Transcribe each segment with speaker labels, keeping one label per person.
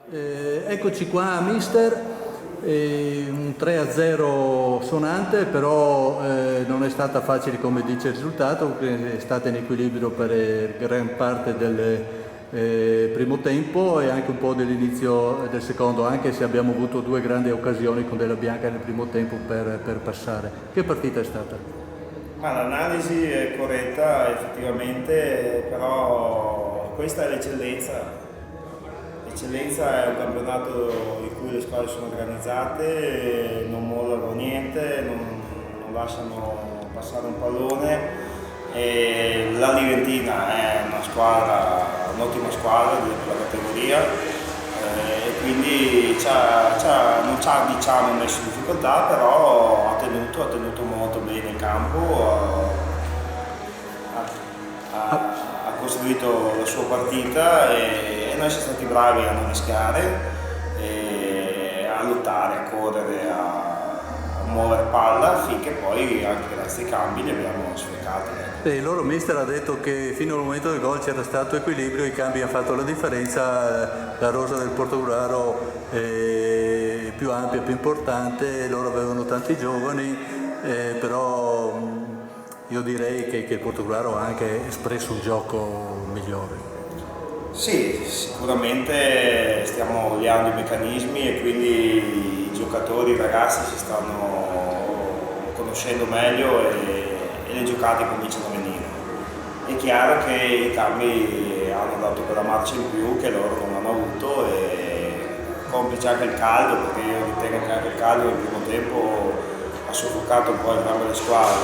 Speaker 1: Eccoci qua, mister. Un 3-0 suonante, però non è stata facile come dice il risultato, perché è stata in equilibrio per gran parte del primo tempo e anche un po' dell'inizio del secondo, anche se abbiamo avuto due grandi occasioni con Della Bianca nel primo tempo per passare. Che partita è stata?
Speaker 2: Ma l'analisi è corretta effettivamente, però questa è l'eccellenza. L'eccellenza è un campionato in cui le squadre sono organizzate, non mollano niente, non lasciano passare un pallone. E la Liventina è una squadra, un'ottima squadra della categoria, e quindi non ci ha diciamo, messo in difficoltà, però ha tenuto molto bene il campo, ha costruito la sua partita e noi siamo stati bravi a non rischiare, a lottare, a correre, a muovere palla finché poi anche grazie ai cambi li abbiamo sfrecati.
Speaker 1: Il loro mister ha detto che fino al momento del gol c'era stato equilibrio, i cambi hanno fatto la differenza, la rosa del Portogruaro è più ampia, più importante, loro avevano tanti giovani, però io direi che il Portogruaro ha anche espresso un gioco migliore.
Speaker 2: Sì, sicuramente stiamo oliando i meccanismi e quindi i giocatori, i ragazzi si stanno conoscendo meglio e le giocate cominciano a venire. È chiaro che i cambi hanno dato quella marcia in più che loro non hanno avuto e complice anche il caldo, perché io ritengo che anche il caldo nel primo tempo ha soffocato un po' entrambe le squadre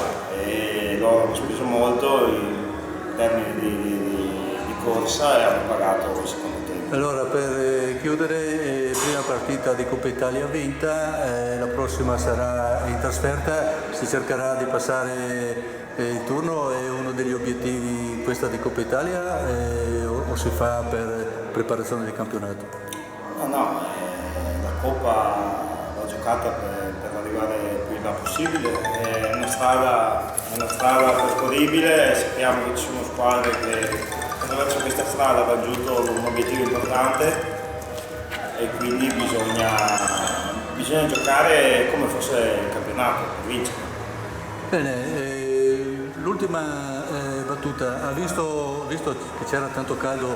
Speaker 2: e loro hanno speso molto in termini di corsa e hanno pagato il secondo tempo.
Speaker 1: Allora, per chiudere, prima partita di Coppa Italia vinta, la prossima sarà in trasferta, si cercherà di passare il turno, è uno degli obiettivi questa di Coppa Italia o si fa per preparazione del campionato?
Speaker 2: No, la Coppa va giocata per arrivare il più in là possibile, è una strada percorribile, sappiamo che ci sono squadre che attraverso questa strada ha raggiunto un obiettivo importante e quindi bisogna giocare come fosse il campionato per vincere.
Speaker 1: Bene, l'ultima battuta, ha visto che c'era tanto caldo,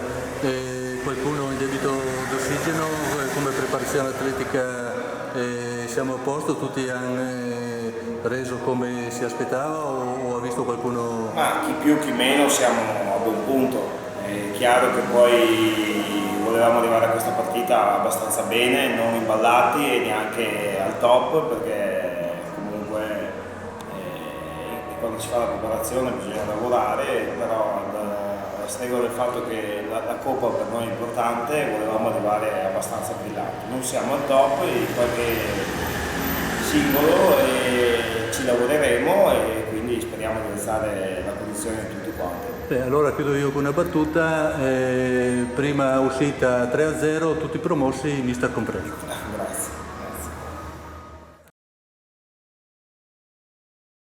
Speaker 1: qualcuno in debito d'ossigeno, come preparazione atletica siamo a posto, tutti hanno reso come si aspettava o ha visto qualcuno?
Speaker 2: Ma chi più chi meno siamo a buon punto. È chiaro che poi volevamo arrivare a questa partita abbastanza bene, non imballati e neanche al top, perché comunque quando si fa la preparazione bisogna lavorare, però a stregua del fatto che la Coppa per noi è importante, volevamo arrivare abbastanza brillanti. Non siamo al top in qualche singolo e ci lavoreremo e quindi speriamo di alzare la condizione di tutti quanti.
Speaker 1: Allora chiudo io con una battuta, prima uscita 3-0, tutti promossi, mister compreso.